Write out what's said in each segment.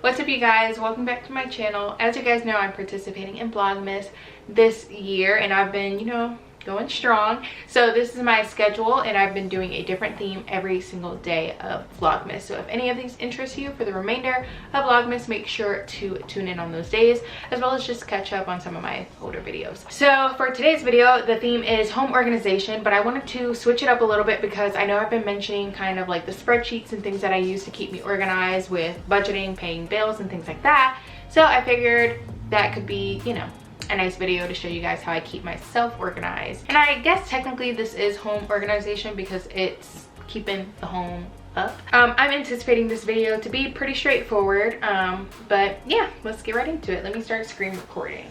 What's up, you guys? Welcome back to my channel. As you guys know, I'm participating in Vlogmas this year and I've been, going strong. So this is my schedule and I've been doing a different theme every single day of Vlogmas. So if any of these interest you for the remainder of Vlogmas, make sure to tune in on those days, as well as just catch up on some of my older videos. So for today's video, the theme is home organization, but I wanted to switch it up a little bit because I know I've been mentioning kind of like the spreadsheets and things that I use to keep me organized with budgeting, paying bills, and things like that. So I figured that could be, a nice video to show you guys how I keep myself organized. And I guess technically this is home organization because it's keeping the home up. I'm anticipating this video to be pretty straightforward, but yeah, let's get right into it. Let me start screen recording.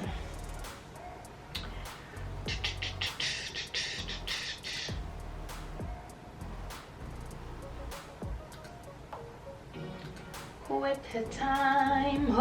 With the time,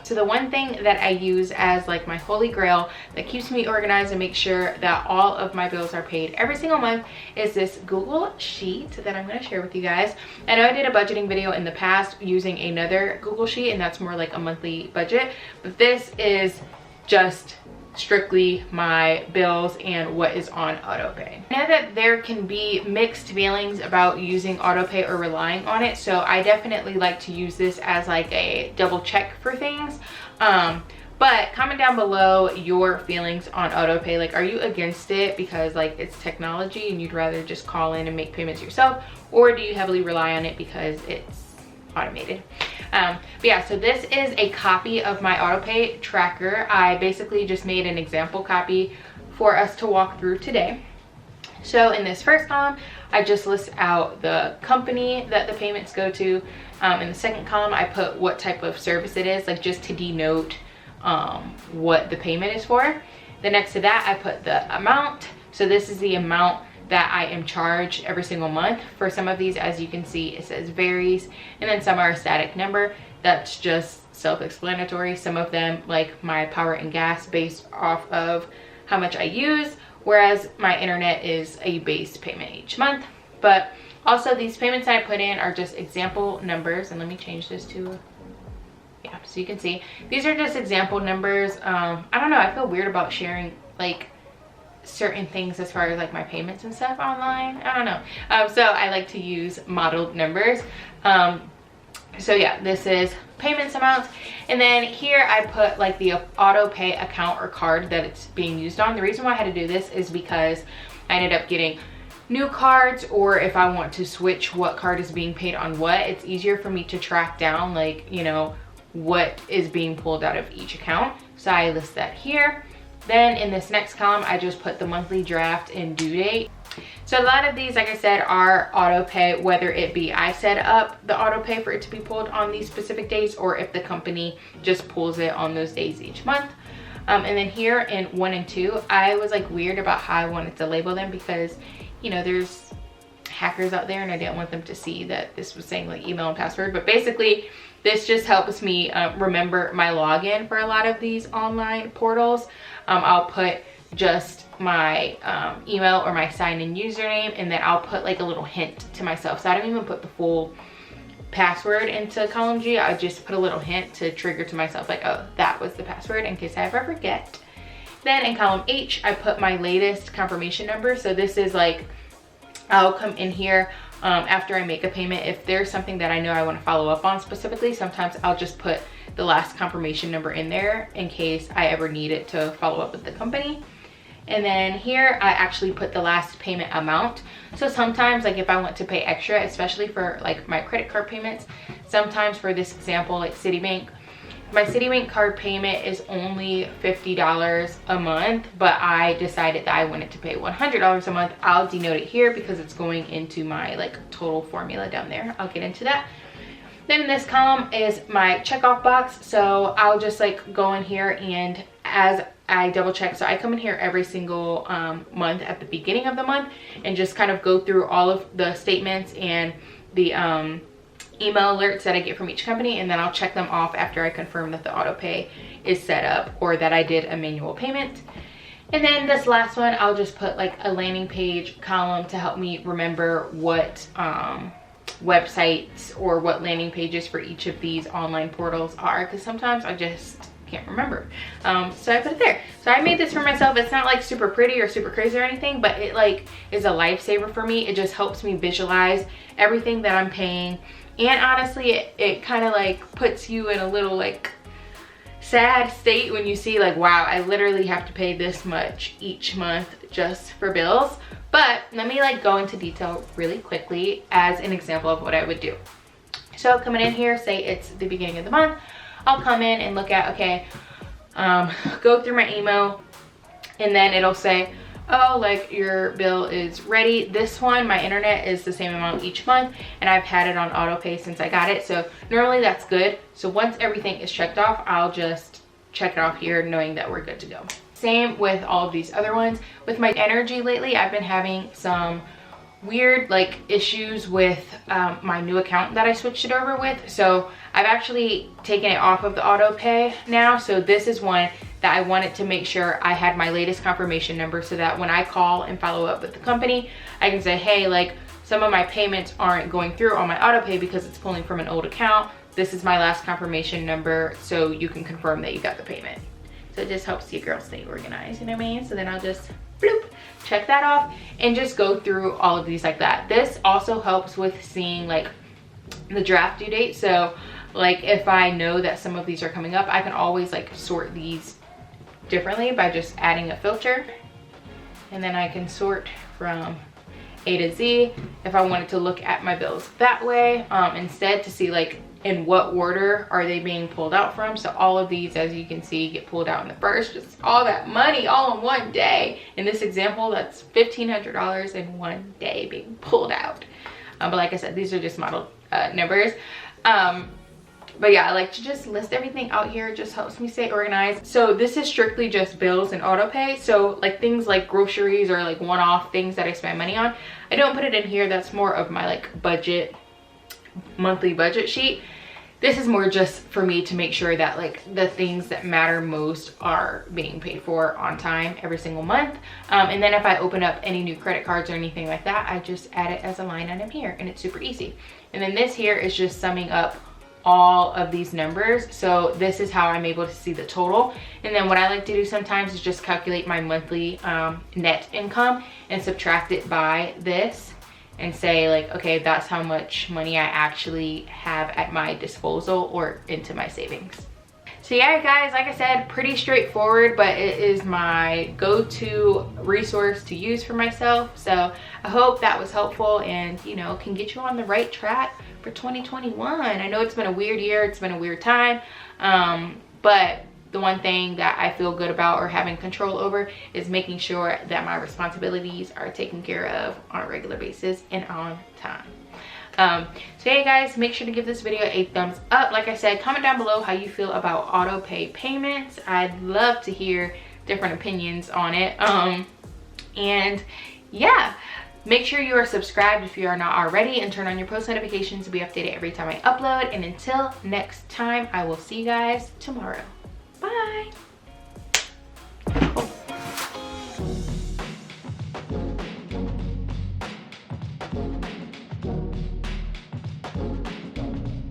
so the one thing that I use as like my holy grail that keeps me organized and makes sure that all of my bills are paid every single month is this Google sheet that I'm going to share with you guys. I know I did a budgeting video in the past using another Google sheet, and that's more like a monthly budget, but this is just strictly my bills and what is on autopay. I know that there can be mixed feelings about using autopay or relying on it, so I definitely like to use this as like a double check for things. But comment down below your feelings on autopay. Like, are you against it because like it's technology and you'd rather just call in and make payments yourself, or do you heavily rely on it because it's automated? But yeah, so this is a copy of my Autopay Tracker. I basically just made an example copy for us to walk through today. So in this first column, I just list out the company that the payments go to. In the second column, I put what type of service it is, like just to denote what the payment is for. Then next to that, I put the amount. So this is the amount that I am charged every single month. For some of these, as you can see, it says varies, and then some are a static number. That's just self-explanatory. Some of them, like my power and gas, based off of how much I use, whereas my internet is a base payment each month. But also these payments I put in are just example numbers, and let me change this to, yeah, so you can see these are just example numbers. I don't know, I feel weird about sharing like certain things as far as like my payments and stuff online. I don't know. So I like to use modeled numbers. So yeah, this is payments amounts, and then here I put like the auto pay account or card that it's being used on. The reason why I had to do this is because I ended up getting new cards, or if I want to switch what card is being paid on what, it's easier for me to track down like, what is being pulled out of each account. So I list that here. Then in this next column, I just put the monthly draft and due date. So a lot of these, like I said, are auto pay, whether it be I set up the auto pay for it to be pulled on these specific days, or if the company just pulls it on those days each month. And then here in 1 and 2, I was like weird about how I wanted to label them because, there's hackers out there and I didn't want them to see that this was saying like email and password. But basically, this just helps me remember my login for a lot of these online portals. I'll put just my email or my sign-in username, and then I'll put like a little hint to myself. So I don't even put the full password into column G. I just put a little hint to trigger to myself like, oh, that was the password, in case I ever forget. Then in column H, I put my latest confirmation number. So this is like, I'll come in here after I make a payment. If there's something that I know I want to follow up on specifically, sometimes I'll just put the last confirmation number in there in case I ever need it to follow up with the company. And then here I actually put the last payment amount. So sometimes, like if I want to pay extra, especially for like my credit card payments, sometimes for this example, like Citibank, my Citibank card payment is only $50 a month, but I decided that I wanted to pay $100 a month. I'll denote it here because it's going into my like total formula down there. I'll get into that. Then in this column is my checkoff box. So I'll just like go in here, and as I double check, so I come in here every single month at the beginning of the month and just kind of go through all of the statements and the email alerts that I get from each company, and then I'll check them off after I confirm that the auto pay is set up or that I did a manual payment. And then this last one, I'll just put like a landing page column to help me remember what websites or what landing pages for each of these online portals are, because sometimes I just can't remember. So I put it there. So I made this for myself. It's not like super pretty or super crazy or anything, but it like is a lifesaver for me. It just helps me visualize everything that I'm paying. And honestly, it kind of like puts you in a little like sad state when you see like, wow, I literally have to pay this much each month just for bills. But let me like go into detail really quickly as an example of what I would do. So coming in here, say it's the beginning of the month, I'll come in and look at, okay, go through my email, and then it'll say, oh, like your bill is ready. This one, my internet is the same amount each month, and I've had it on auto pay since I got it. So normally that's good. So once everything is checked off, I'll just check it off here knowing that we're good to go. Same with all of these other ones. With my energy lately, I've been having some weird like issues with my new account that I switched it over with. So I've actually taken it off of the auto pay now. So this is one that I wanted to make sure I had my latest confirmation number, so that when I call and follow up with the company, I can say, hey, like some of my payments aren't going through on my auto pay because it's pulling from an old account. This is my last confirmation number, so you can confirm that you got the payment. So it just helps your girl stay organized, you know what I mean? So then I'll just bloop, check that off and just go through all of these like that. This also helps with seeing like the draft due date. So like if I know that some of these are coming up, I can always like sort these differently by just adding a filter. And then I can sort from A to Z if I wanted to look at my bills that way, instead to see like in what order are they being pulled out from. So all of these, as you can see, get pulled out in the first. Just all that money all in one day. In this example, that's $1,500 in one day being pulled out. But like I said, these are just model numbers. But yeah, I like to just list everything out here. It just helps me stay organized. So this is strictly just bills and auto pay. So like things like groceries or like one-off things that I spend money on, I don't put it in here. That's more of my like budget, monthly budget sheet. This is more just for me to make sure that like the things that matter most are being paid for on time every single month. And then if I open up any new credit cards or anything like that, I just add it as a line item here, and it's super easy. And then this here is just summing up all of these numbers. So this is how I'm able to see the total. And then what I like to do sometimes is just calculate my monthly net income and subtract it by this and say like, okay, that's how much money I actually have at my disposal or into my savings. So yeah, guys, like I said, pretty straightforward, but it is my go-to resource to use for myself. So I hope that was helpful and, you know, can get you on the right track for 2021. I know it's been a weird year, it's been a weird time, but the one thing that I feel good about or having control over is making sure that my responsibilities are taken care of on a regular basis and on time. So yeah, guys, make sure to give this video a thumbs up. Like I said, comment down below how you feel about auto pay payments. I'd love to hear different opinions on it. And yeah, make sure you are subscribed if you are not already, and turn on your post notifications to be updated every time I upload. And until next time, I will see you guys tomorrow.